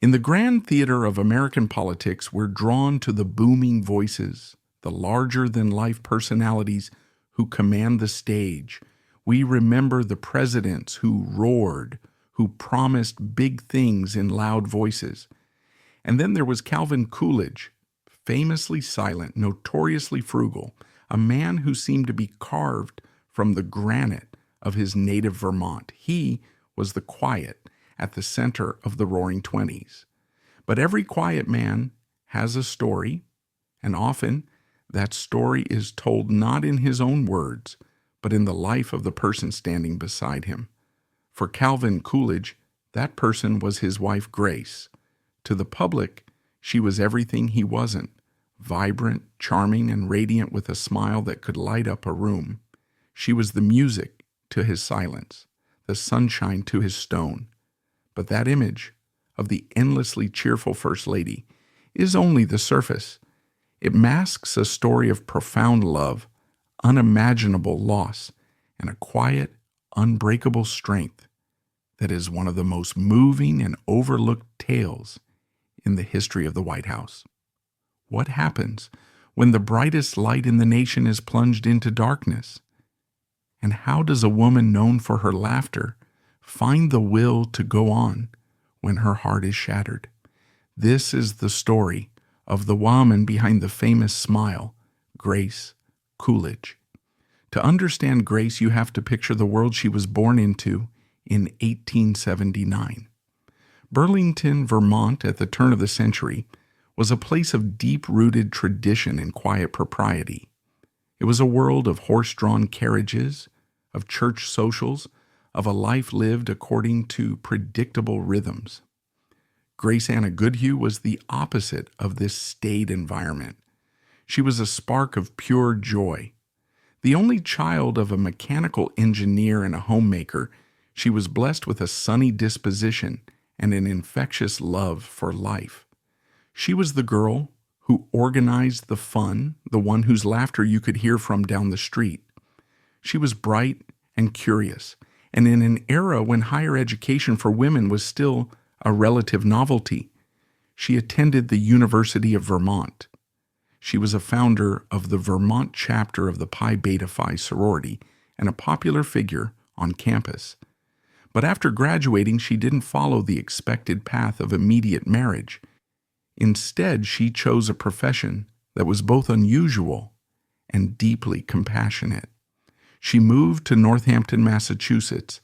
In the grand theater of American politics, we're drawn to the booming voices, the larger-than-life personalities who command the stage. We remember the presidents who roared, who promised big things in loud voices. And then there was Calvin Coolidge, famously silent, notoriously frugal, a man who seemed to be carved from the granite of his native Vermont. He was the quiet at the center of the Roaring Twenties. But every quiet man has a story, and often that story is told not in his own words, but in the life of the person standing beside him. For Calvin Coolidge, that person was his wife Grace. To the public, she was everything he wasn't, vibrant, charming, and radiant with a smile that could light up a room. She was the music to his silence, the sunshine to his stone. But that image of the endlessly cheerful First Lady is only the surface. It masks a story of profound love, unimaginable loss, and a quiet, unbreakable strength that is one of the most moving and overlooked tales in the history of the White House. What happens when the brightest light in the nation is plunged into darkness? And how does a woman known for her laughter find the will to go on when her heart is shattered? This is the story of the woman behind the famous smile, Grace Coolidge. To understand Grace, you have to picture the world she was born into in 1879. Burlington, Vermont, at the turn of the century, was a place of deep-rooted tradition and quiet propriety. It was a world of horse-drawn carriages, of church socials, of a life lived according to predictable rhythms. Grace Anna Goodhue was the opposite of this staid environment. She was a spark of pure joy. The only child of a mechanical engineer and a homemaker, she was blessed with a sunny disposition and an infectious love for life. She was the girl who organized the fun, the one whose laughter you could hear from down the street. She was bright and curious, and in an era when higher education for women was still a relative novelty, she attended the University of Vermont. She was a founder of the Vermont chapter of the Pi Beta Phi sorority and a popular figure on campus. But after graduating, she didn't follow the expected path of immediate marriage. Instead, she chose a profession that was both unusual and deeply compassionate. She moved to Northampton, Massachusetts,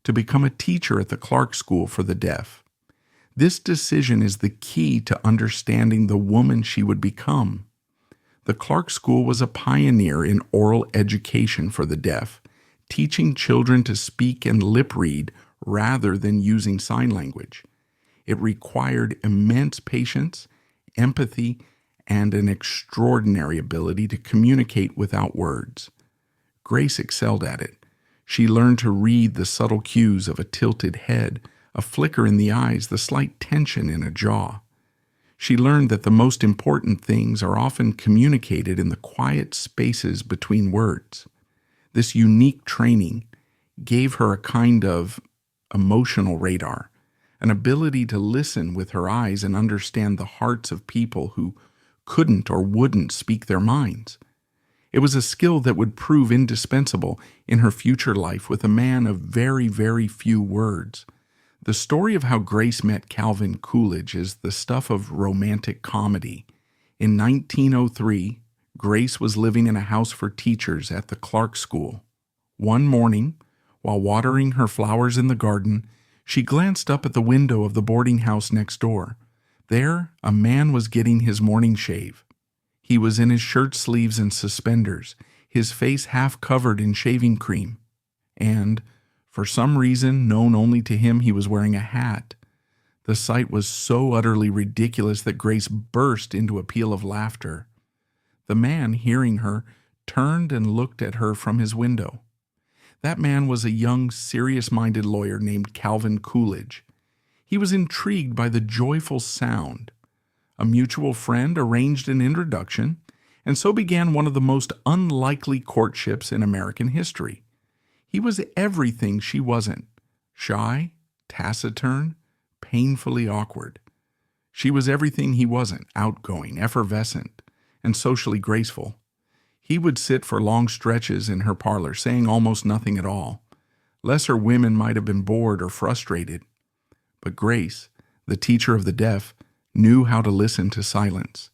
to become a teacher at the Clark School for the Deaf. This decision is the key to understanding the woman she would become. The Clark School was a pioneer in oral education for the deaf, teaching children to speak and lip read rather than using sign language. It required immense patience, empathy, and an extraordinary ability to communicate without words. Grace excelled at it. She learned to read the subtle cues of a tilted head, a flicker in the eyes, the slight tension in a jaw. She learned that the most important things are often communicated in the quiet spaces between words. This unique training gave her a kind of emotional radar, an ability to listen with her eyes and understand the hearts of people who couldn't or wouldn't speak their minds. It was a skill that would prove indispensable in her future life with a man of very, very few words. The story of how Grace met Calvin Coolidge is the stuff of romantic comedy. In 1903, Grace was living in a house for teachers at the Clark School. One morning, while watering her flowers in the garden, she glanced up at the window of the boarding house next door. There, a man was getting his morning shave. He was in his shirt sleeves and suspenders, his face half covered in shaving cream. And, for some reason known only to him, he was wearing a hat. The sight was so utterly ridiculous that Grace burst into a peal of laughter. The man, hearing her, turned and looked at her from his window. That man was a young, serious-minded lawyer named Calvin Coolidge. He was intrigued by the joyful sound. A mutual friend arranged an introduction, and so began one of the most unlikely courtships in American history. He was everything she wasn't: shy, taciturn, painfully awkward. She was everything he wasn't: outgoing, effervescent, and socially graceful. He would sit for long stretches in her parlor, saying almost nothing at all. Lesser women might have been bored or frustrated, but Grace, the teacher of the deaf, knew how to listen to silence.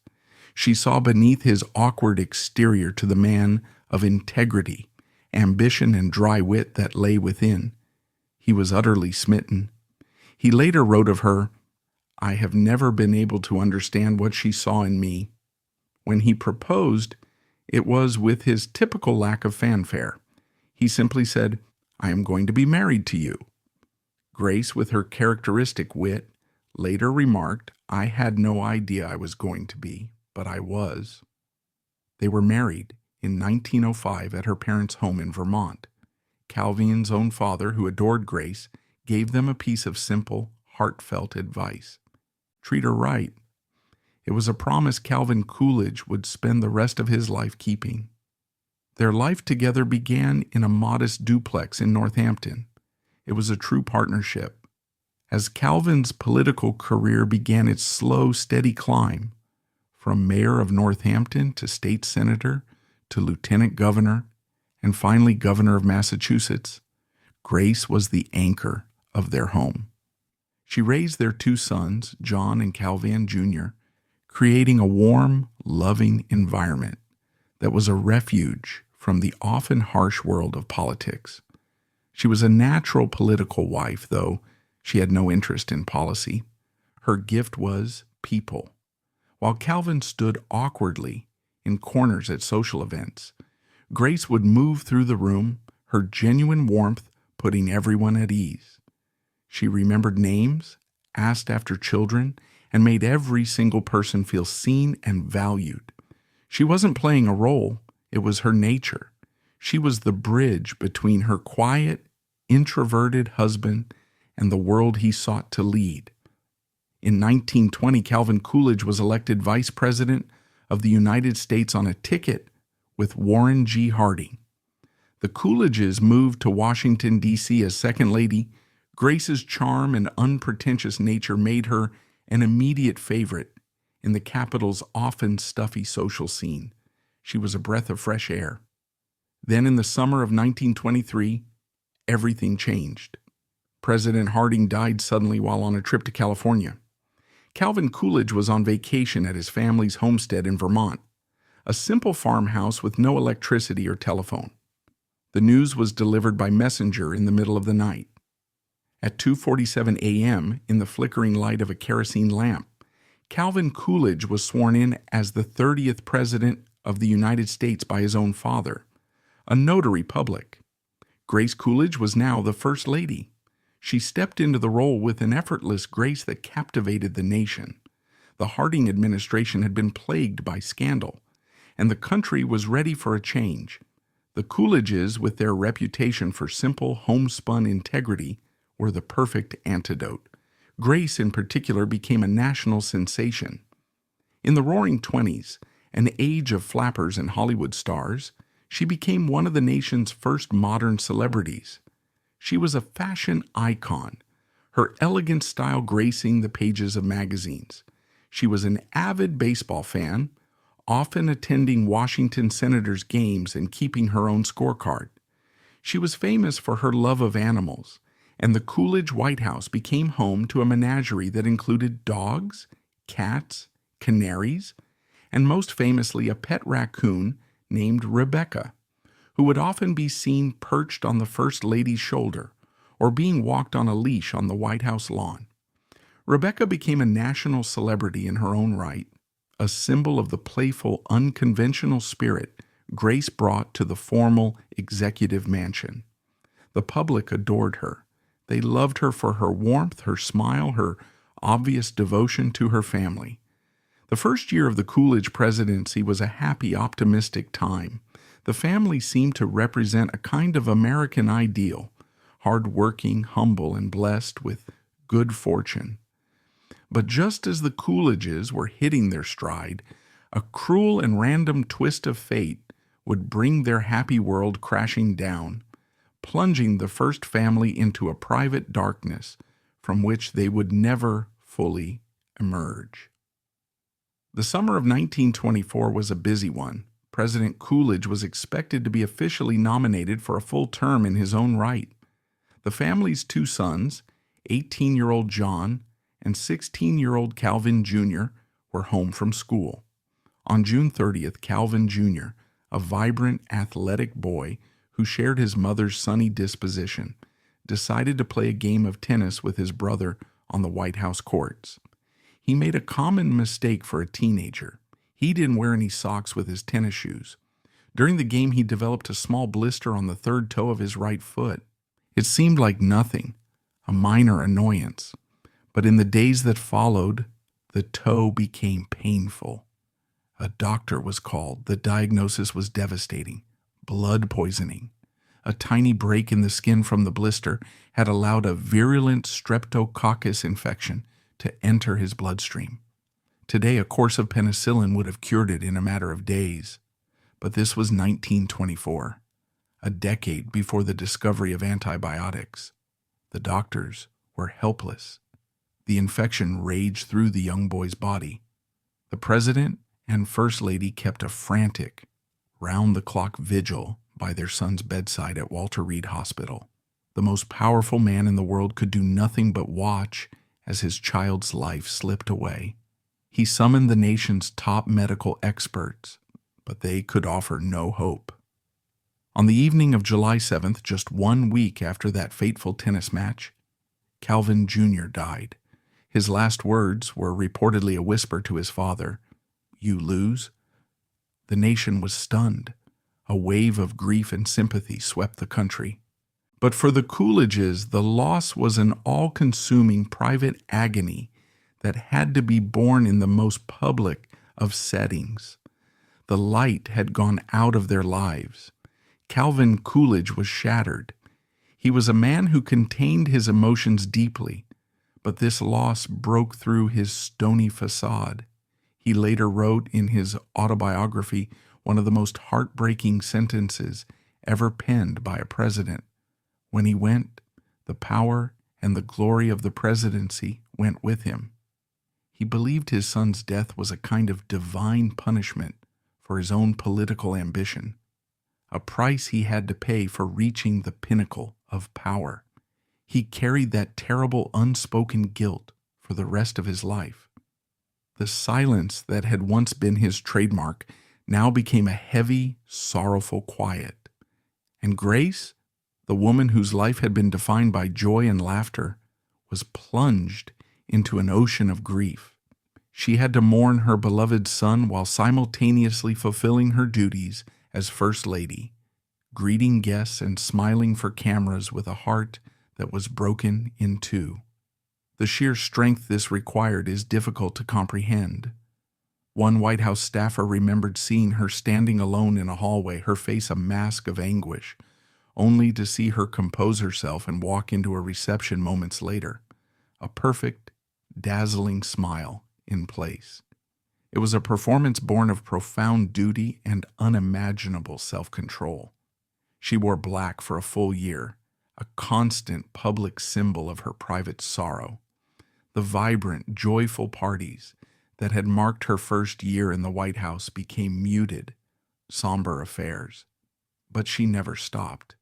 She saw beneath his awkward exterior to the man of integrity, ambition, and dry wit that lay within. He was utterly smitten. He later wrote of her, "I have never been able to understand what she saw in me." When he proposed, it was with his typical lack of fanfare. He simply said, "I am going to be married to you." Grace, with her characteristic wit, later remarked, "I had no idea I was going to be, but I was." They were married in 1905 at her parents' home in Vermont. Calvin's own father, who adored Grace, gave them a piece of simple, heartfelt advice: treat her right. It was a promise Calvin Coolidge would spend the rest of his life keeping. Their life together began in a modest duplex in Northampton. It was a true partnership. As Calvin's political career began its slow, steady climb, from mayor of Northampton to state senator to lieutenant governor, and finally governor of Massachusetts, Grace was the anchor of their home. She raised their two sons, John and Calvin Jr., creating a warm, loving environment that was a refuge from the often harsh world of politics. She was a natural political wife, though she had no interest in policy. Her gift was people. While Calvin stood awkwardly in corners at social events, Grace would move through the room, her genuine warmth putting everyone at ease. She remembered names, asked after children, and made every single person feel seen and valued. She wasn't playing a role, it was her nature. She was the bridge between her quiet, introverted husband and the world he sought to lead. In 1920, Calvin Coolidge was elected Vice President of the United States on a ticket with Warren G. Harding. The Coolidges moved to Washington, D.C. as Second Lady. Grace's charm and unpretentious nature made her an immediate favorite in the capital's often stuffy social scene. She was a breath of fresh air. Then in the summer of 1923, everything changed. President Harding died suddenly while on a trip to California. Calvin Coolidge was on vacation at his family's homestead in Vermont, a simple farmhouse with no electricity or telephone. The news was delivered by messenger in the middle of the night. At 2:47 a.m., in the flickering light of a kerosene lamp, Calvin Coolidge was sworn in as the 30th President of the United States by his own father, a notary public. Grace Coolidge was now the First Lady. She stepped into the role with an effortless grace that captivated the nation. The Harding administration had been plagued by scandal, and the country was ready for a change. The Coolidges, with their reputation for simple, homespun integrity, were the perfect antidote. Grace, in particular, became a national sensation. In the Roaring Twenties, an age of flappers and Hollywood stars, she became one of the nation's first modern celebrities. She was a fashion icon, her elegant style gracing the pages of magazines. She was an avid baseball fan, often attending Washington Senators games and keeping her own scorecard. She was famous for her love of animals, and the Coolidge White House became home to a menagerie that included dogs, cats, canaries, and most famously a pet raccoon named Rebecca, who would often be seen perched on the First Lady's shoulder or being walked on a leash on the White House lawn. Rebecca became a national celebrity in her own right, a symbol of the playful, unconventional spirit Grace brought to the formal executive mansion. The public adored her. They loved her for her warmth, her smile, her obvious devotion to her family. The first year of the Coolidge presidency was a happy, optimistic time. The family seemed to represent a kind of American ideal, hard-working, humble, and blessed with good fortune. But just as the Coolidges were hitting their stride, a cruel and random twist of fate would bring their happy world crashing down, plunging the first family into a private darkness from which they would never fully emerge. The summer of 1924 was a busy one. President Coolidge was expected to be officially nominated for a full term in his own right. The family's two sons, 18-year-old John and 16-year-old Calvin Jr., were home from school. On June 30th, Calvin Jr., a vibrant, athletic boy who shared his mother's sunny disposition, decided to play a game of tennis with his brother on the White House courts. He made a common mistake for a teenager. He didn't wear any socks with his tennis shoes. During the game, he developed a small blister on the third toe of his right foot. It seemed like nothing, a minor annoyance. But in the days that followed, the toe became painful. A doctor was called. The diagnosis was devastating: blood poisoning. A tiny break in the skin from the blister had allowed a virulent streptococcus infection to enter his bloodstream. Today, a course of penicillin would have cured it in a matter of days. But this was 1924, a decade before the discovery of antibiotics. The doctors were helpless. The infection raged through the young boy's body. The president and first lady kept a frantic, round-the-clock vigil by their son's bedside at Walter Reed Hospital. The most powerful man in the world could do nothing but watch as his child's life slipped away. He summoned the nation's top medical experts, but they could offer no hope. On the evening of July 7th, just 1 week after that fateful tennis match, Calvin Jr. died. His last words were reportedly a whisper to his father, "You lose?" The nation was stunned. A wave of grief and sympathy swept the country. But for the Coolidges, the loss was an all-consuming private agony that had to be borne in the most public of settings. The light had gone out of their lives. Calvin Coolidge was shattered. He was a man who contained his emotions deeply, but this loss broke through his stony facade. He later wrote in his autobiography one of the most heartbreaking sentences ever penned by a president. When he went, the power and the glory of the presidency went with him. He believed his son's death was a kind of divine punishment for his own political ambition, a price he had to pay for reaching the pinnacle of power. He carried that terrible unspoken guilt for the rest of his life. The silence that had once been his trademark now became a heavy, sorrowful quiet. And Grace, the woman whose life had been defined by joy and laughter, was plunged into an ocean of grief. She had to mourn her beloved son while simultaneously fulfilling her duties as First Lady, greeting guests and smiling for cameras with a heart that was broken in two. The sheer strength this required is difficult to comprehend. One White House staffer remembered seeing her standing alone in a hallway, her face a mask of anguish, only to see her compose herself and walk into a reception moments later, a perfect, dazzling smile in place. It was a performance born of profound duty and unimaginable self-control. She wore black for a full year, a constant public symbol of her private sorrow. The vibrant, joyful parties that had marked her first year in the White House became muted, somber affairs. But she never stopped.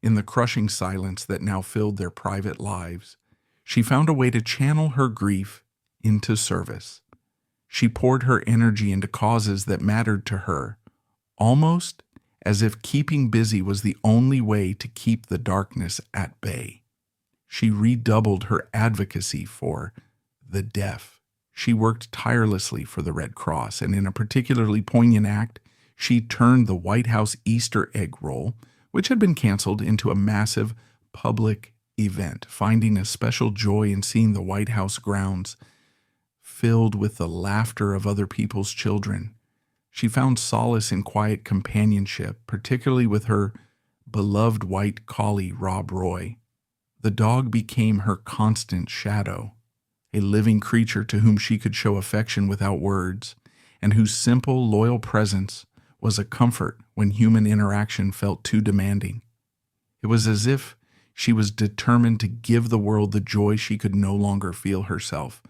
In the crushing silence that now filled their private lives, she found a way to channel her grief into service. She poured her energy into causes that mattered to her, almost as if keeping busy was the only way to keep the darkness at bay. She redoubled her advocacy for the deaf. She worked tirelessly for the Red Cross, and in a particularly poignant act, she turned the White House Easter egg roll, which had been canceled, into a massive public event, finding a special joy in seeing the White House grounds filled with the laughter of other people's children. She found solace in quiet companionship, particularly with her beloved white collie, Rob Roy. The dog became her constant shadow, a living creature to whom she could show affection without words, and whose simple, loyal presence was a comfort when human interaction felt too demanding. It was as if she was determined to give the world the joy she could no longer feel herself.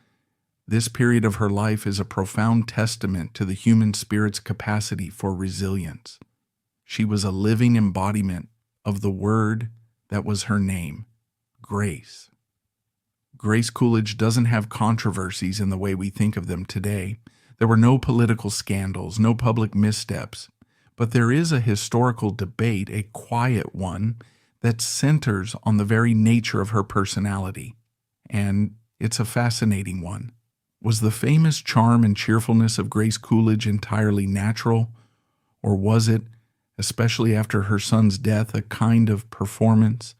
This period of her life is a profound testament to the human spirit's capacity for resilience. She was a living embodiment of the word that was her name, grace. Grace Coolidge doesn't have controversies in the way we think of them today. There were no political scandals, no public missteps, but there is a historical debate, a quiet one, that centers on the very nature of her personality. And it's a fascinating one. Was the famous charm and cheerfulness of Grace Coolidge entirely natural, or was it, especially after her son's death, a kind of performance?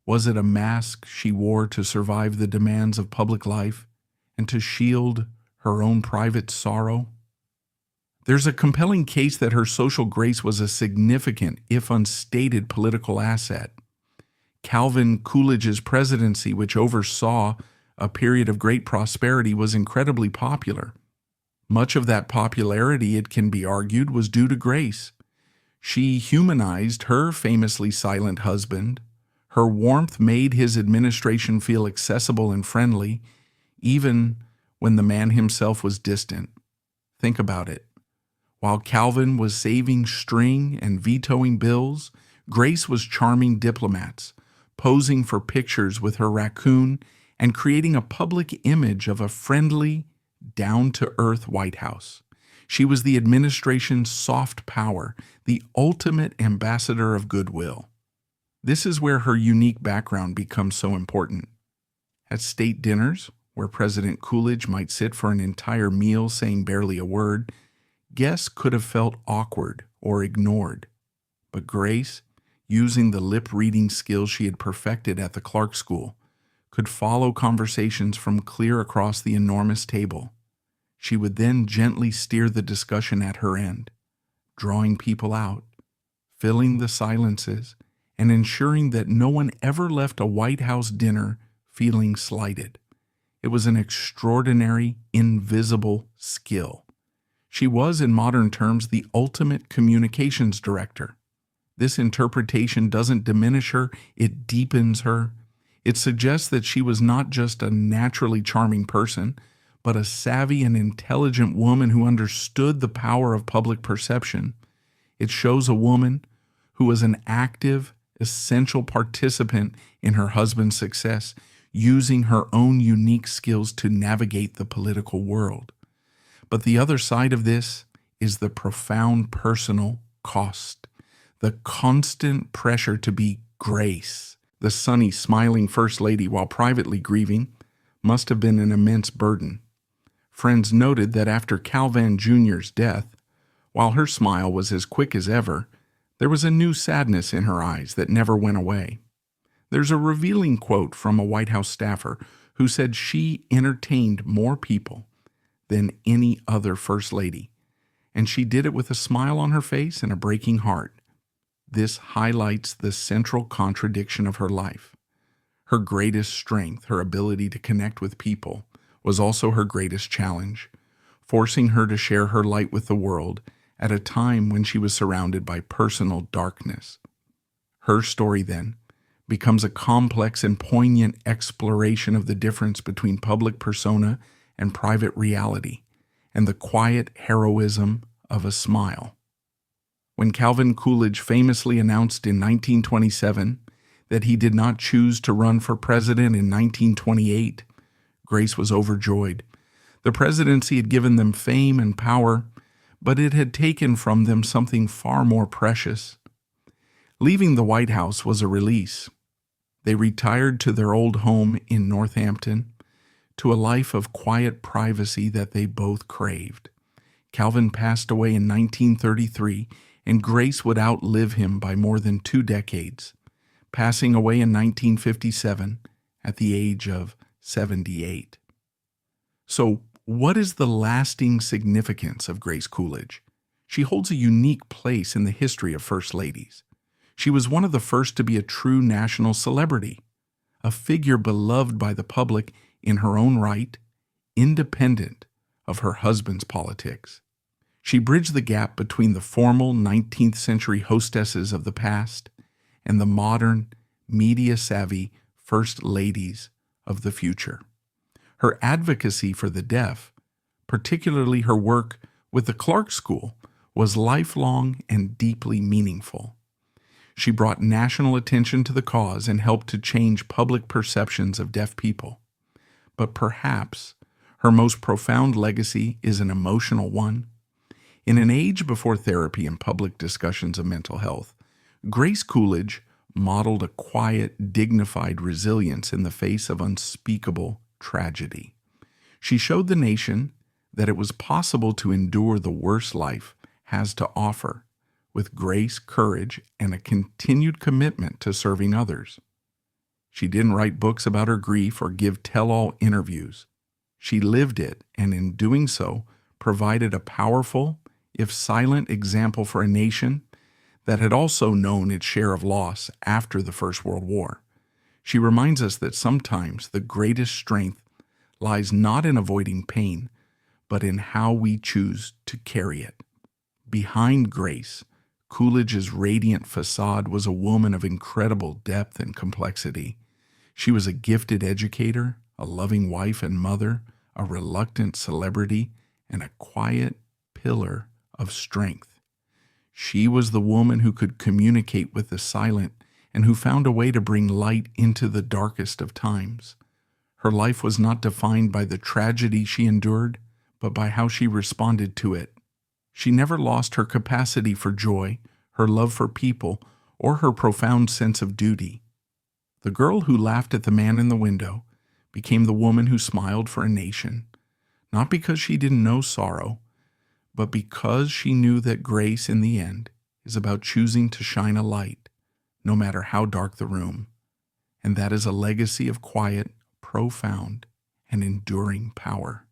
Was it a mask she wore to survive the demands of public life and to shield her own private sorrow? There's a compelling case that her social grace was a significant, if unstated, political asset. Calvin Coolidge's presidency, which oversaw a period of great prosperity, was incredibly popular. Much of that popularity, it can be argued, was due to Grace. She humanized her famously silent husband. Her warmth made his administration feel accessible and friendly, even when the man himself was distant. Think about it. While Calvin was saving string and vetoing bills, Grace was charming diplomats, posing for pictures with her raccoon and creating a public image of a friendly, down-to-earth White House. She was the administration's soft power, the ultimate ambassador of goodwill. This is where her unique background becomes so important. At state dinners, where President Coolidge might sit for an entire meal saying barely a word, guests could have felt awkward or ignored. But Grace, using the lip-reading skills she had perfected at the Clark School, could follow conversations from clear across the enormous table. She would then gently steer the discussion at her end, drawing people out, filling the silences, and ensuring that no one ever left a White House dinner feeling slighted. It was an extraordinary, invisible skill. She was, in modern terms, the ultimate communications director. This interpretation doesn't diminish her, it deepens her. It suggests that she was not just a naturally charming person, but a savvy and intelligent woman who understood the power of public perception. It shows a woman who was an active, essential participant in her husband's success, using her own unique skills to navigate the political world. But the other side of this is the profound personal cost, the constant pressure to be Grace. The sunny, smiling First Lady, while privately grieving, must have been an immense burden. Friends noted that after Calvin Jr.'s death, while her smile was as quick as ever, there was a new sadness in her eyes that never went away. There's a revealing quote from a White House staffer who said she entertained more people than any other First Lady, and she did it with a smile on her face and a breaking heart. This highlights the central contradiction of her life. Her greatest strength, her ability to connect with people, was also her greatest challenge, forcing her to share her light with the world at a time when she was surrounded by personal darkness. Her story, then, becomes a complex and poignant exploration of the difference between public persona and private reality, and the quiet heroism of a smile. When Calvin Coolidge famously announced in 1927 that he did not choose to run for president in 1928, Grace was overjoyed. The presidency had given them fame and power, but it had taken from them something far more precious. Leaving the White House was a release. They retired to their old home in Northampton, to a life of quiet privacy that they both craved. Calvin passed away in 1933, and Grace would outlive him by more than 2 decades, passing away in 1957 at the age of 78. So, what is the lasting significance of Grace Coolidge? She holds a unique place in the history of First Ladies. She was one of the first to be a true national celebrity, a figure beloved by the public in her own right, independent of her husband's politics. She bridged the gap between the formal 19th century hostesses of the past and the modern, media-savvy First Ladies of the future. Her advocacy for the deaf, particularly her work with the Clark School, was lifelong and deeply meaningful. She brought national attention to the cause and helped to change public perceptions of deaf people. But perhaps her most profound legacy is an emotional one. In an age before therapy and public discussions of mental health, Grace Coolidge modeled a quiet, dignified resilience in the face of unspeakable tragedy. She showed the nation that it was possible to endure the worst life has to offer with grace, courage, and a continued commitment to serving others. She didn't write books about her grief or give tell-all interviews. She lived it, and in doing so, provided a powerful, if silent, example for a nation that had also known its share of loss after the First World War. She reminds us that sometimes the greatest strength lies not in avoiding pain, but in how we choose to carry it. Behind Grace, Coolidge's radiant facade was a woman of incredible depth and complexity. She was a gifted educator, a loving wife and mother, a reluctant celebrity, and a quiet pillar of strength. She was the woman who could communicate with the silent and who found a way to bring light into the darkest of times. Her life was not defined by the tragedy she endured, but by how she responded to it. She never lost her capacity for joy, her love for people, or her profound sense of duty. The girl who laughed at the man in the window became the woman who smiled for a nation, not because she didn't know sorrow, but because she knew that grace in the end is about choosing to shine a light, no matter how dark the room. And that is a legacy of quiet, profound, and enduring power.